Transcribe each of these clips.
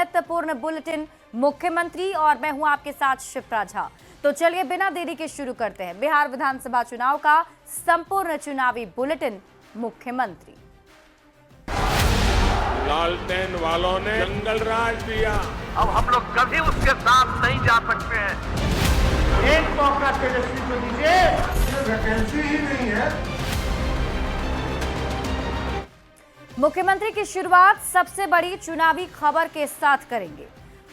महत्वपूर्ण बुलेटिन मुख्यमंत्री और मैं हूं आपके साथ शिप्रा झा। तो चलिए बिना देरी के शुरू करते हैं बिहार विधानसभा चुनाव का संपूर्ण चुनावी बुलेटिन मुख्यमंत्री। लालटेन वालों ने जंगल राज दिया, अब हम लोग कभी उसके साथ नहीं जा सकते हैं। एक मौका तेजस्वी को दीजिए, वैकेंसी ही नहीं है। मुख्यमंत्री की शुरुआत सबसे बड़ी चुनावी खबर के साथ करेंगे।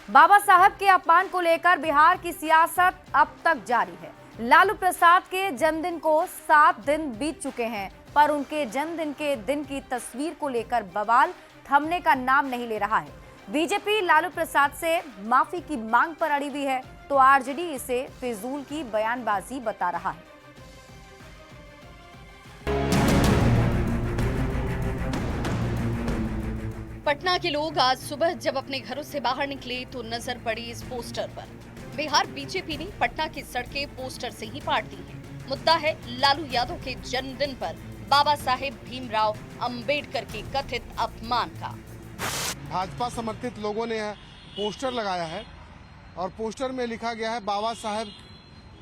बाबा साहब के अपमान को लेकर बिहार की सियासत अब तक जारी है। लालू प्रसाद के जन्मदिन को 7 दिन बीत चुके हैं, पर उनके जन्मदिन के दिन की तस्वीर को लेकर बवाल थमने का नाम नहीं ले रहा है। बीजेपी लालू प्रसाद से माफी की मांग पर अड़ी हुई है, तो आरजेडी इसे फिजूल की बयानबाजी बता रहा है। पटना के लोग आज सुबह जब अपने घरों से बाहर निकले तो नजर पड़ी इस पोस्टर पर। बिहार बीजेपी ने पटना की सड़कें पोस्टर से ही पाट दी हैं। मुद्दा है लालू यादव के जन्मदिन पर बाबा साहेब भीमराव अंबेडकर के कथित अपमान का। भाजपा समर्थित लोगों ने पोस्टर लगाया है और पोस्टर में लिखा गया है बाबा साहेब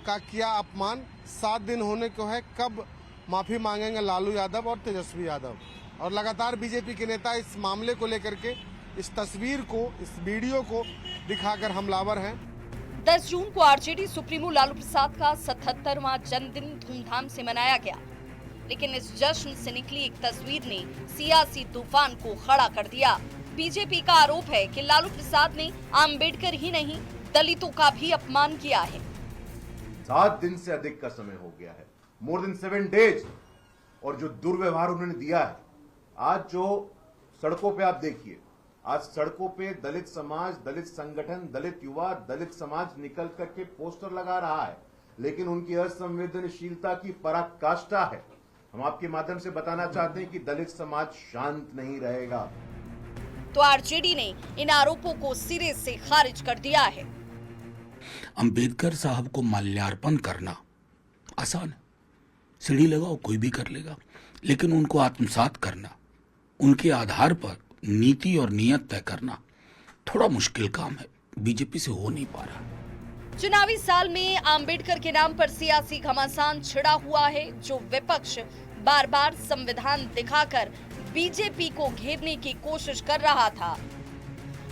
का किया अपमान, 7 दिन होने को है, कब माफी मांगेंगे लालू यादव और तेजस्वी यादव। और लगातार बीजेपी के नेता इस मामले को लेकर के इस तस्वीर को, इस वीडियो को दिखाकर हमलावर हैं। 10 जून को आरजेडी सुप्रीमो लालू प्रसाद का 77वां जन्मदिन धूमधाम से मनाया गया, लेकिन इस जश्न से निकली एक तस्वीर ने सियासी तूफान को खड़ा कर दिया। बीजेपी का आरोप है कि लालू प्रसाद ने अम्बेडकर ही नहीं दलितों का भी अपमान किया है। 7 दिन से अधिक का समय हो गया है, मोर देन 7 डेज, और जो दुर्व्यवहार उन्होंने दिया है, आज जो सड़कों पे आप देखिए, आज सड़कों पे दलित समाज, दलित संगठन, दलित युवा, दलित समाज निकल करके पोस्टर लगा रहा है, लेकिन उनकी असंवेदनशीलता की पराकाष्ठा है। हम आपके माध्यम से बताना चाहते हैं कि दलित समाज शांत नहीं रहेगा। तो आरजेडी ने इन आरोपों को सिरे से खारिज कर दिया है। अंबेडकर साहब को माल्यार्पण करना आसान है, सीढ़ी लगाओ कोई भी कर लेगा, लेकिन उनको आत्मसात करना, उनके आधार पर नीति और नियत तय करना थोड़ा मुश्किल काम है, बीजेपी से हो नहीं पा रहा। चुनावी साल में अंबेडकर के नाम पर सियासी घमासान छिड़ा हुआ है, जो विपक्ष बार बार संविधान दिखाकर बीजेपी को घेरने की कोशिश कर रहा था।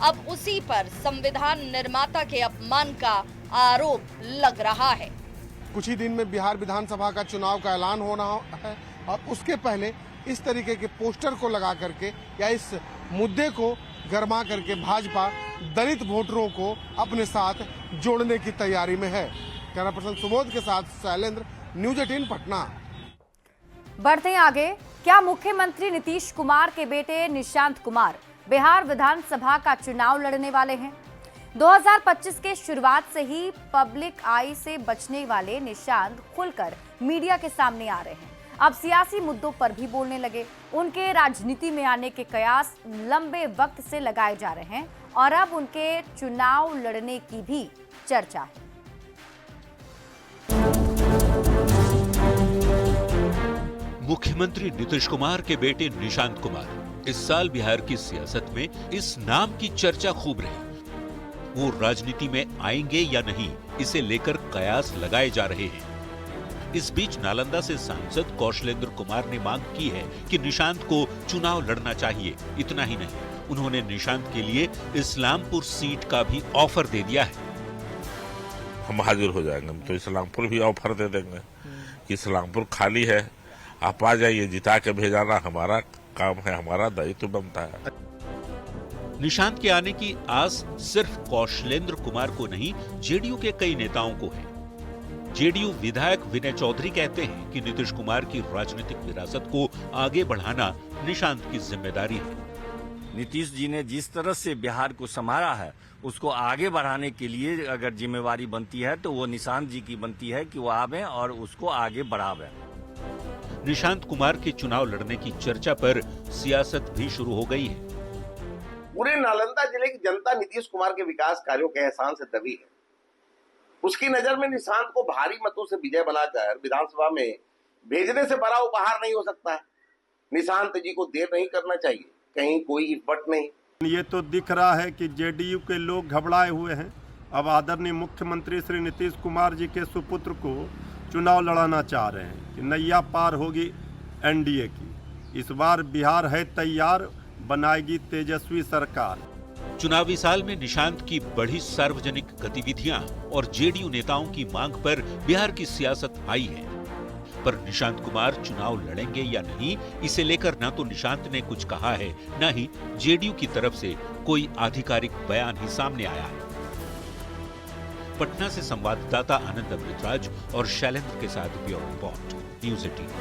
अब उसी पर संविधान निर्माता के अपमान का आरोप लग रहा है। कुछ ही दिन में बिहार विधानसभा का चुनाव का ऐलान होना है और उसके पहले इस तरीके के पोस्टर को लगा करके या इस मुद्दे को गरमा करके भाजपा दलित वोटरों को अपने साथ जोड़ने की तैयारी में है। कैमरा पर्सन सुबोध के साथ शैलेंद्र, न्यूज 18 पटना। बढ़ते हैं आगे। क्या मुख्यमंत्री नीतीश कुमार के बेटे निशांत कुमार बिहार विधानसभा का चुनाव लड़ने वाले हैं? 2025 के शुरुआत से ही पब्लिक आई से बचने वाले निशांत खुलकर मीडिया के सामने आ रहे हैं। अब सियासी मुद्दों पर भी बोलने लगे। उनके राजनीति में आने के कयास लंबे वक्त से लगाए जा रहे हैं और अब उनके चुनाव लड़ने की भी चर्चा है। मुख्यमंत्री नीतीश कुमार के बेटे निशांत कुमार इस साल बिहार की सियासत में इस नाम की चर्चा खूब रही। वो राजनीति में आएंगे या नहीं, इसे लेकर कयास लगाए जा रहे हैं। इस बीच नालंदा से सांसद कौशलेंद्र कुमार ने मांग की है कि निशांत को चुनाव लड़ना चाहिए। इतना ही नहीं, उन्होंने निशांत के लिए इस्लामपुर सीट का भी ऑफर दे दिया है। हम हाजिर हो जाएंगे, हम तो इस्लामपुर भी ऑफर दे देंगे कि इस्लामपुर खाली है, आप आ जाइए, जिता के भेजाना हमारा काम है, हमारा दायित्व बनता है। निशांत के आने की आस सिर्फ कौशलेंद्र कुमार को नहीं, जेडीयू के कई नेताओं को है। जेडीयू विधायक विनय चौधरी कहते हैं कि नीतीश कुमार की राजनीतिक विरासत को आगे बढ़ाना निशांत की जिम्मेदारी है। नीतीश जी ने जिस तरह से बिहार को संभाला है, उसको आगे बढ़ाने के लिए अगर जिम्मेवारी बनती है तो वो निशांत जी की बनती है कि वो आवे और उसको आगे बढ़ावे। निशांत कुमार के चुनाव लड़ने की चर्चा पर सियासत भी शुरू हो गई है। पूरे नालंदा जिले की जनता नीतीश कुमार के विकास कार्यों के एहसान से दबी है। उसकी नजर में निशांत को भारी मतों से विजय बनाकर विधानसभा में भेजने से बड़ा उपहार नहीं हो सकता है। निशांत जी को देर नहीं करना चाहिए, कहीं कोई इफट नहीं। ये तो दिख रहा है कि जेडीयू के लोग घबराए हुए हैं। अब आदरणीय मुख्यमंत्री श्री नीतीश कुमार जी के सुपुत्र को चुनाव लड़ाना चाह रहे हैं कि नैया पार होगी एनडीए की। इस बार बिहार है तैयार, बनाएगी तेजस्वी सरकार। चुनावी साल में निशांत की बढ़ी सार्वजनिक गतिविधियां और जेडीयू नेताओं की मांग पर बिहार की सियासत आई है, पर निशांत कुमार चुनाव लड़ेंगे या नहीं, इसे लेकर न तो निशांत ने कुछ कहा है, न ही जेडीयू की तरफ से कोई आधिकारिक बयान ही सामने आया है। पटना से संवाददाता आनंद अमृतराज और शैलेंद्र के साथ ब्यूरो रिपोर्ट, न्यूज़ 18।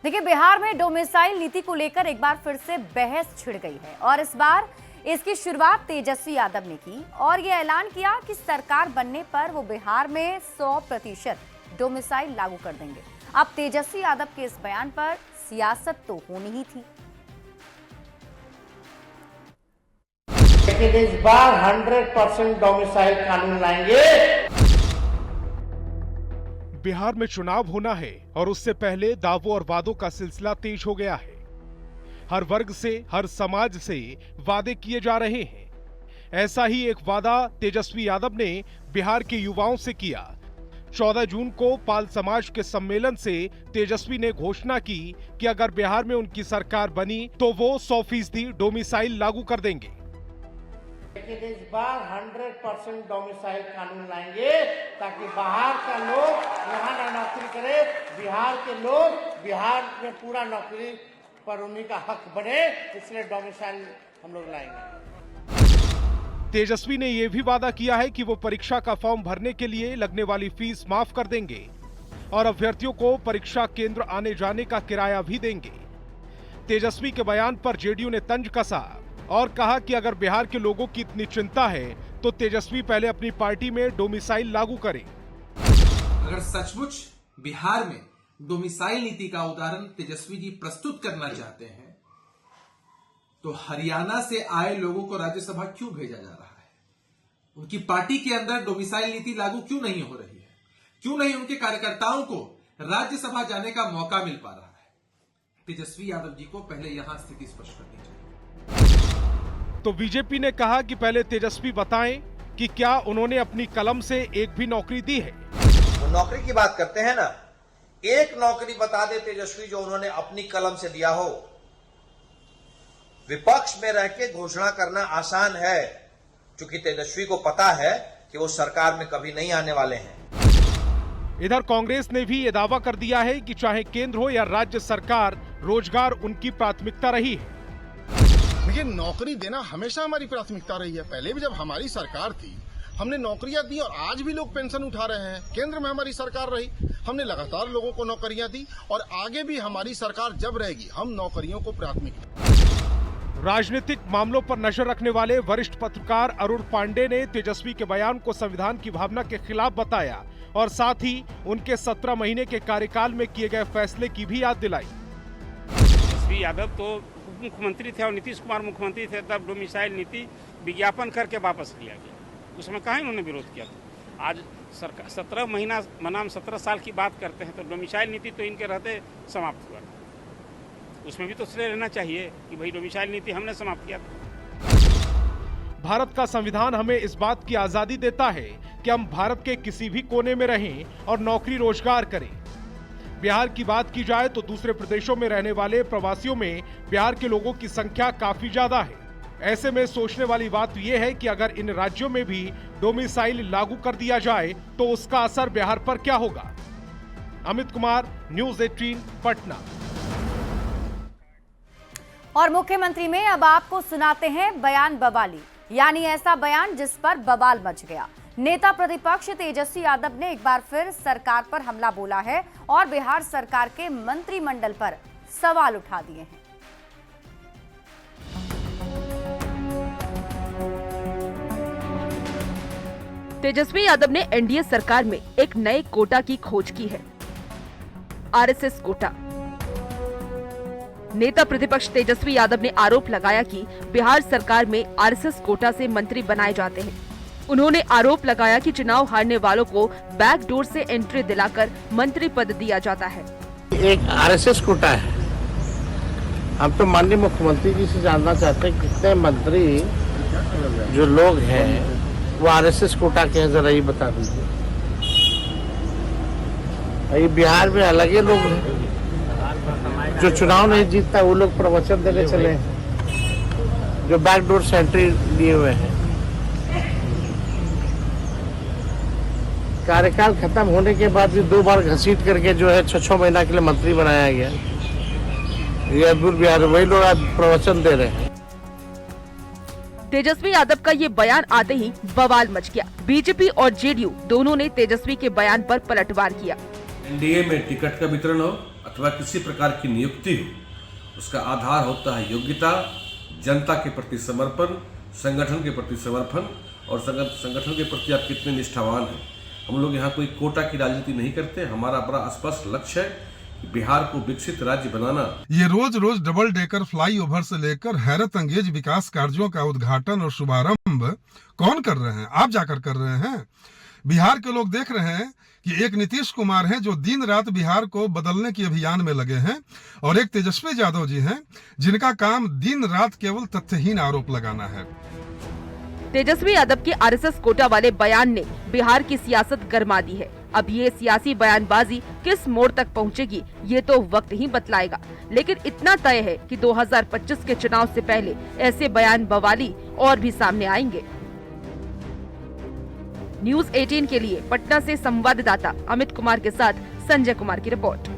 देखिए, बिहार में डोमिसाइल नीति को लेकर एक बार फिर से बहस छिड़ गई है और इस बार इसकी शुरुआत तेजस्वी यादव ने की और ये ऐलान किया कि सरकार बनने पर वो बिहार में 100% डोमिसाइल लागू कर देंगे। अब तेजस्वी यादव के इस बयान पर सियासत तो होनी ही थी, लेकिन इस बार 100% डोमिसाइल कानून लाएंगे। बिहार में चुनाव होना है और उससे पहले दावों और वादों का सिलसिला तेज हो गया है। हर वर्ग से, हर समाज से वादे किए जा रहे हैं। ऐसा ही एक वादा तेजस्वी यादव ने बिहार के युवाओं से किया। 14 जून को पाल समाज के सम्मेलन से तेजस्वी ने घोषणा की कि अगर बिहार में उनकी सरकार बनी तो वो 100% डोमिसाइल लागू कर देंगे। लेकिन इस बार 100% डोमिसाइल कानून लाएंगे ताकि बाहर का लोग यहाँ ना नौकरी करे, बिहार के लोग बिहार में पूरा नौकरी पर उन्हीं का हक बने, इसलिए डोमिसाइल हम लोग लाएंगे। तेजस्वी ने यह भी वादा किया है कि वो परीक्षा का फॉर्म भरने के लिए लगने वाली फीस माफ कर देंगे और अभ्यर्थियों को परीक्षा केंद्र आने जाने का किराया भी देंगे। तेजस्वी के बयान पर जेडीयू ने तंज कसा और कहा कि अगर बिहार के लोगों की इतनी चिंता है तो तेजस्वी पहले अपनी पार्टी में डोमिसाइल लागू करें। अगर सचमुच बिहार में डोमिसाइल नीति का उदाहरण तेजस्वी जी प्रस्तुत करना चाहते हैं तो हरियाणा से आए लोगों को राज्यसभा क्यों भेजा जा रहा है? उनकी पार्टी के अंदर डोमिसाइल नीति लागू क्यों नहीं हो रही है? क्यों नहीं उनके कार्यकर्ताओं को राज्यसभा जाने का मौका मिल पा रहा है? तेजस्वी यादव जी को पहले यहां स्थिति स्पष्ट करनी चाहिए। तो बीजेपी ने कहा कि पहले तेजस्वी बताएं कि क्या उन्होंने अपनी कलम से एक भी नौकरी दी है। वो नौकरी की बात करते हैं ना, एक नौकरी बता दे तेजस्वी जो उन्होंने अपनी कलम से दिया हो। विपक्ष में रह के घोषणा करना आसान है, क्योंकि तेजस्वी को पता है कि वो सरकार में कभी नहीं आने वाले हैं। इधर कांग्रेस ने भी ये दावा कर दिया है कि चाहे केंद्र हो या राज्य सरकार, रोजगार उनकी प्राथमिकता रही है। देखिए, नौकरी देना हमेशा हमारी प्राथमिकता रही है। पहले भी जब हमारी सरकार थी हमने नौकरियां दी और आज भी लोग पेंशन उठा रहे हैं। केंद्र में हमारी सरकार रही, हमने लगातार लोगों को नौकरियां दी और आगे भी हमारी सरकार जब रहेगी हम नौकरियों को प्राथमिकता। राजनीतिक मामलों पर नजर रखने वाले वरिष्ठ पत्रकार अरुण पांडे ने तेजस्वी के बयान को संविधान की भावना के खिलाफ बताया और साथ ही उनके 17 महीने के कार्यकाल में किए गए फैसले की भी याद दिलाई। तेजस्वी यादव तो मुख्यमंत्री थे और नीतीश कुमार मुख्यमंत्री थे, तब डोमिसाइल नीति विज्ञापन करके वापस लिया गया। उसमें कहाँ इन्होंने विरोध किया था। आज सरकार 17 महीना बनाम 17 साल की बात करते हैं तो डोमिसाइल नीति तो इनके रहते समाप्त हुआ। उसमें भी तो श्रेय रहना चाहिए कि भाई डोमिसाइल नीति हमने समाप्त किया था। भारत का संविधान हमें इस बात की आजादी देता है कि हम भारत के किसी भी कोने में रहें और नौकरी रोजगार करें। बिहार की बात की जाए तो दूसरे प्रदेशों में रहने वाले प्रवासियों में बिहार के लोगों की संख्या काफी ज्यादा है। ऐसे में सोचने वाली बात यह है कि अगर इन राज्यों में भी डोमिसाइल लागू कर दिया जाए तो उसका असर बिहार पर क्या होगा। अमित कुमार, न्यूज़ 18, पटना। और मुख्यमंत्री में अब आपको सुनाते हैं बयान बवाली, यानी ऐसा बयान जिस पर बवाल मच गया। नेता प्रतिपक्ष तेजस्वी यादव ने एक बार फिर सरकार पर हमला बोला है और बिहार सरकार के मंत्रिमंडल पर सवाल उठा दिए हैं। तेजस्वी यादव ने एनडीए सरकार में एक नए कोटा की खोज की है, आरएसएस कोटा। नेता प्रतिपक्ष तेजस्वी यादव ने आरोप लगाया कि बिहार सरकार में आरएसएस कोटा से मंत्री बनाए जाते हैं। उन्होंने आरोप लगाया कि चुनाव हारने वालों को बैकडोर से एंट्री दिलाकर मंत्री पद दिया जाता है। एक आरएसएस कोटा है हम तो माननीय मुख्यमंत्री जी से जानना चाहते हैं कितने मंत्री जो लोग हैं वो आरएसएस कोटा के हैं, जरा ये बता दीजिए। ये बिहार में अलग ही लोग हैं, जो चुनाव नहीं जीतता वो लोग प्रवचन देने चले हैं, जो बैकडोर से एंट्री लिए हुए हैं। कार्यकाल खत्म होने के बाद भी 2 बार घसीट करके जो है 6 महीना के लिए मंत्री बनाया गया। ये अब्दुल बिहार वही लोग आज प्रवचन दे रहे हैं। तेजस्वी यादव का ये बयान आते ही बवाल मच गया। बीजेपी और जेडीयू दोनों ने तेजस्वी के बयान पर पलटवार किया। एनडीए में टिकट का वितरण हो अथवा किसी प्रकार की नियुक्ति हो, उसका आधार होता है योग्यता, जनता के प्रति समर्पण, संगठन के प्रति समर्पण और संगठन के प्रति आप कितने निष्ठावान हैं। हम लोग यहाँ कोई कोटा की राजनीति नहीं करते। हमारा बड़ा स्पष्ट लक्ष्य है कि बिहार को विकसित राज्य बनाना। ये रोज रोज डबल डेकर फ्लाईओवर से लेकर हैरत अंगेज विकास कार्यों का उद्घाटन और शुभारंभ कौन कर रहे हैं? आप जाकर कर रहे हैं। बिहार के लोग देख रहे हैं कि एक नीतीश कुमार हैं जो दिन रात बिहार को बदलने के अभियान में लगे हैं, और एक तेजस्वी यादव जी हैं जिनका काम दिन रात केवल तथ्यहीन आरोप लगाना है। तेजस्वी यादव के आरएसएस कोटा वाले बयान ने बिहार की सियासत गरमा दी है। अब ये सियासी बयानबाजी किस मोड़ तक पहुंचेगी ये तो वक्त ही बतलाएगा, लेकिन इतना तय है कि 2025 के चुनाव से पहले ऐसे बयान बवाली और भी सामने आएंगे। न्यूज़ 18 के लिए पटना से संवाददाता अमित कुमार के साथ संजय कुमार की रिपोर्ट।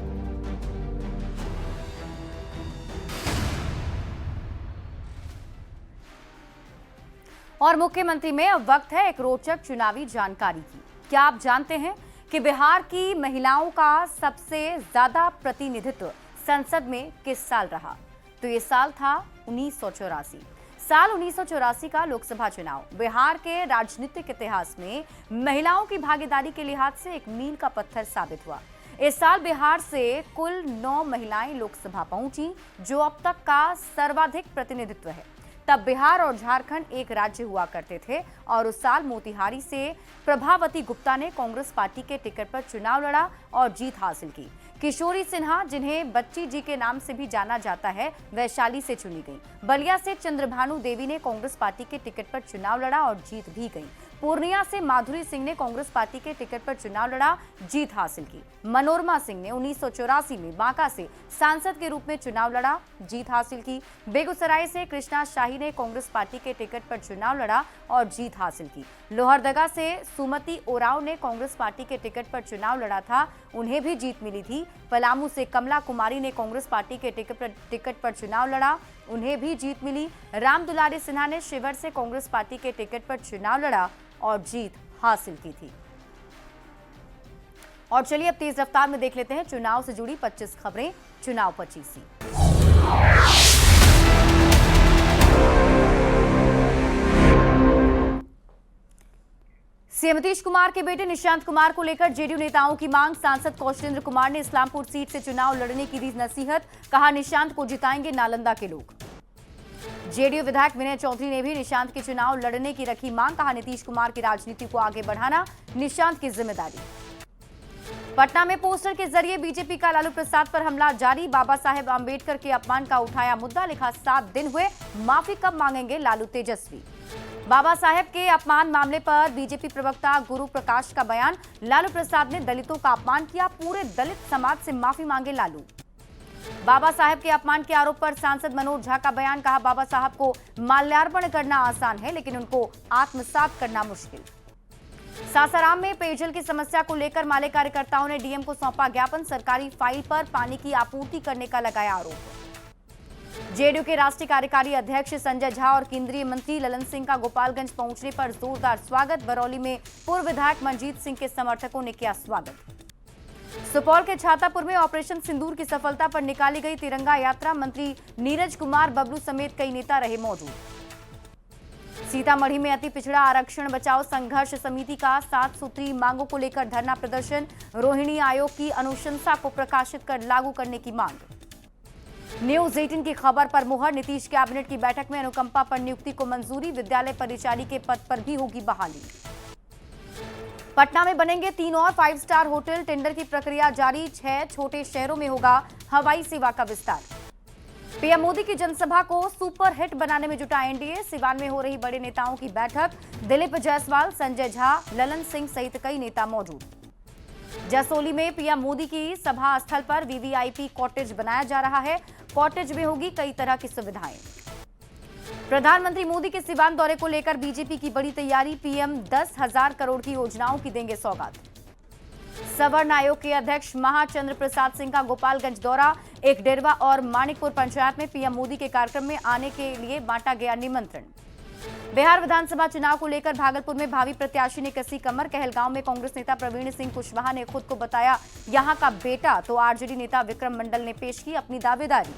और मुख्यमंत्री में अब वक्त है एक रोचक चुनावी जानकारी की। क्या आप जानते हैं कि बिहार की महिलाओं का सबसे ज्यादा प्रतिनिधित्व संसद में किस साल रहा? तो ये साल था 1984। साल 1984 का लोकसभा चुनाव बिहार के राजनीतिक इतिहास में महिलाओं की भागीदारी के लिहाज से एक मील का पत्थर साबित हुआ। इस साल बिहार से कुल 9 महिलाएं लोकसभा पहुंची, जो अब तक का सर्वाधिक प्रतिनिधित्व है। तब बिहार और झारखंड एक राज्य हुआ करते थे और उस साल मोतिहारी से प्रभावती गुप्ता ने कांग्रेस पार्टी के टिकट पर चुनाव लड़ा और जीत हासिल की। किशोरी सिन्हा, जिन्हें बच्ची जी के नाम से भी जाना जाता है, वैशाली से चुनी गई। बलिया से चंद्रभानु देवी ने कांग्रेस पार्टी के टिकट पर चुनाव लड़ा और जीत भी गई। पूर्णिया से माधुरी सिंह ने कांग्रेस पार्टी के टिकट पर चुनाव लड़ा, जीत हासिल की। मनोरमा सिंह ने 1984 में बांका से सांसद के रूप में चुनाव लड़ा, जीत हासिल की। बेगूसराय से कृष्णा शाही ने कांग्रेस पार्टी के टिकट पर चुनाव लड़ा और जीत हासिल की। लोहरदगा से सुमति ओराव ने कांग्रेस पार्टी के टिकट पर चुनाव लड़ा था, उन्हें भी जीत मिली थी। पलामू से कमला कुमारी ने कांग्रेस पार्टी के टिकट पर चुनाव लड़ा, उन्हें भी जीत मिली। राम दुलारी सिन्हा ने शिवर से कांग्रेस पार्टी के टिकट पर चुनाव लड़ा और जीत हासिल की थी। और चलिए अब तेज रफ्तार में देख लेते हैं चुनाव से जुड़ी 25 खबरें। चुनाव 25। सीएम नीतीश कुमार के बेटे निशांत कुमार को लेकर जेडीयू नेताओं की मांग। सांसद कौशलेंद्र कुमार ने इस्लामपुर सीट से चुनाव लड़ने की दी नसीहत, कहा निशांत को जिताएंगे नालंदा के लोग। जेडीयू विधायक विनय चौधरी ने भी निशांत के चुनाव लड़ने की रखी मांग, कहा नीतीश कुमार की राजनीति को आगे बढ़ाना निशांत की जिम्मेदारी। पटना में पोस्टर के जरिए बीजेपी का लालू प्रसाद पर हमला जारी, बाबा साहेब आंबेडकर के अपमान का उठाया मुद्दा, लिखा 7 दिन हुए, माफी कब मांगेंगे लालू तेजस्वी। बाबा साहेब के अपमान मामले पर बीजेपी प्रवक्ता गुरु प्रकाश का बयान, लालू प्रसाद ने दलितों का अपमान किया, पूरे दलित समाज से माफी मांगे लालू। बाबा साहेब के अपमान के आरोप पर सांसद मनोज झा का बयान, कहा बाबा साहब को माल्यार्पण करना आसान है लेकिन उनको आत्मसात करना मुश्किल। सासाराम में पेयजल की समस्या को लेकर माले कार्यकर्ताओं ने डीएम को सौंपा ज्ञापन, सरकारी फाइल पर पानी की आपूर्ति करने का लगाया आरोप। जेडीयू के राष्ट्रीय कार्यकारी अध्यक्ष संजय झा और केंद्रीय मंत्री ललन सिंह का गोपालगंज पहुंचने पर जोरदार स्वागत, बरौली में पूर्व विधायक मनजीत सिंह के समर्थकों ने किया स्वागत। सुपौल के छातापुर में ऑपरेशन सिंदूर की सफलता पर निकाली गई तिरंगा यात्रा, मंत्री नीरज कुमार बबलू समेत कई नेता रहे मौजूद। सीतामढ़ी में अति पिछड़ा आरक्षण बचाओ संघर्ष समिति का 7 सूत्री मांगों को लेकर धरना प्रदर्शन, रोहिणी आयोग की अनुशंसा को प्रकाशित कर लागू करने की मांग। न्यूज़ 18 की खबर पर मुहर, नीतीश कैबिनेट की बैठक में अनुकंपा पर नियुक्ति को मंजूरी, विद्यालय परिचारी के पद पर भी होगी बहाली। पटना में बनेंगे 3 और 5 स्टार होटल, टेंडर की प्रक्रिया जारी, 6 छोटे शहरों में होगा हवाई सेवा का विस्तार। पीएम मोदी की जनसभा को सुपर हिट बनाने में जुटा एनडीए। सिवान में हो रही बड़े नेताओं की बैठक। दिलीप जायसवाल, संजय झा, ललन सिंह सहित कई नेता मौजूद। जसोली में पीएम मोदी की सभा स्थल पर वीवीआईपी कॉटेज बनाया जा रहा है। कॉटेज में होगी कई तरह की सुविधाएं। प्रधानमंत्री मोदी के सिवान दौरे को लेकर बीजेपी की बड़ी तैयारी। पीएम 10,000 करोड़ की योजनाओं की देंगे सौगात। सवर्ण आयोग के अध्यक्ष महाचंद्र प्रसाद सिंह का गोपालगंज दौरा। एक डेरवा और मानिकपुर पंचायत में पीएम मोदी के कार्यक्रम में आने के लिए बांटा गया निमंत्रण। बिहार विधानसभा चुनाव को लेकर भागलपुर में भावी प्रत्याशी ने कसी कमर। कहलगांव में कांग्रेस नेता प्रवीण सिंह कुशवाहा ने खुद को बताया यहां का बेटा, तो आरजेडी नेता विक्रम मंडल ने पेश की अपनी दावेदारी।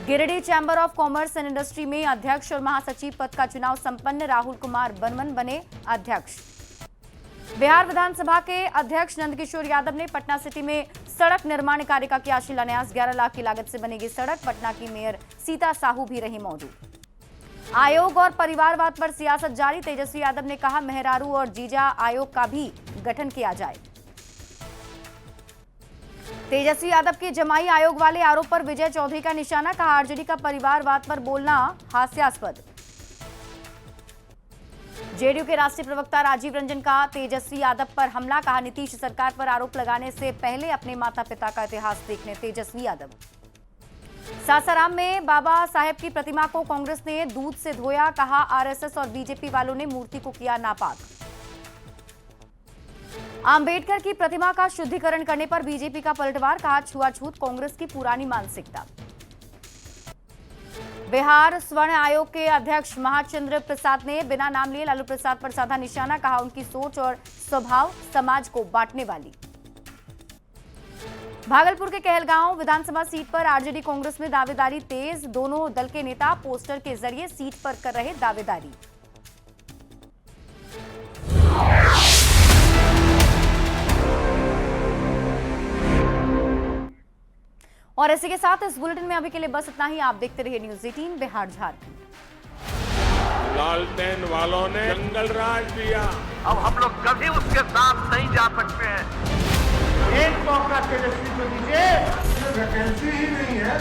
Giridih chamber of commerce and industry में अध्यक्ष और महासचिव पद का चुनाव संपन्न। राहुल कुमार बर्मन बने अध्यक्ष। बिहार विधानसभा के अध्यक्ष नंदकिशोर यादव ने पटना सिटी में सड़क निर्माण कार्य का किया शिलान्यास। 11 लाख की लागत से बनेगी सड़क। पटना की मेयर सीता साहू भी रही मौजूद। आयोग और परिवारवाद पर सियासत जारी। तेजस्वी यादव ने कहा मेहरारू और जीजा आयोग का भी गठन किया जाए। तेजस्वी यादव के जमाई आयोग वाले आरोप पर विजय चौधरी का निशाना। कहा आरजेडी का परिवारवाद पर बोलना हास्यास्पद। जेडीयू के राष्ट्रीय प्रवक्ता राजीव रंजन का तेजस्वी यादव पर हमला। कहा नीतीश सरकार पर आरोप लगाने से पहले अपने माता पिता का इतिहास देखने तेजस्वी यादव। सासाराम में बाबा साहेब की प्रतिमा को कांग्रेस ने दूध से धोया। कहा आरएसएस और बीजेपी वालों ने मूर्ति को किया नापाक। अंबेडकर की प्रतिमा का शुद्धिकरण करने पर बीजेपी का पलटवार। कहा छुआछूत कांग्रेस की पुरानी मानसिकता। बिहार स्वर्ण आयोग के अध्यक्ष महाचंद्र प्रसाद ने बिना नाम लिए लालू प्रसाद पर साधा निशाना। कहा उनकी सोच और स्वभाव समाज को बांटने वाली। भागलपुर के कहलगांव विधानसभा सीट पर आरजेडी कांग्रेस में दावेदारी तेज। दोनों दल के नेता पोस्टर के जरिए सीट पर कर रहे दावेदारी। और इसी के साथ इस बुलेटिन में अभी के लिए बस इतना ही। आप देखते रहिए न्यूज़ 18 बिहार झारखंड। लालटेन वालों ने जंगल राज दिया, अब हम लोग कभी उसके साथ नहीं जा सकते हैं। एक मौका तेजस्वी को दीजिए। वैकेंसी ही नहीं है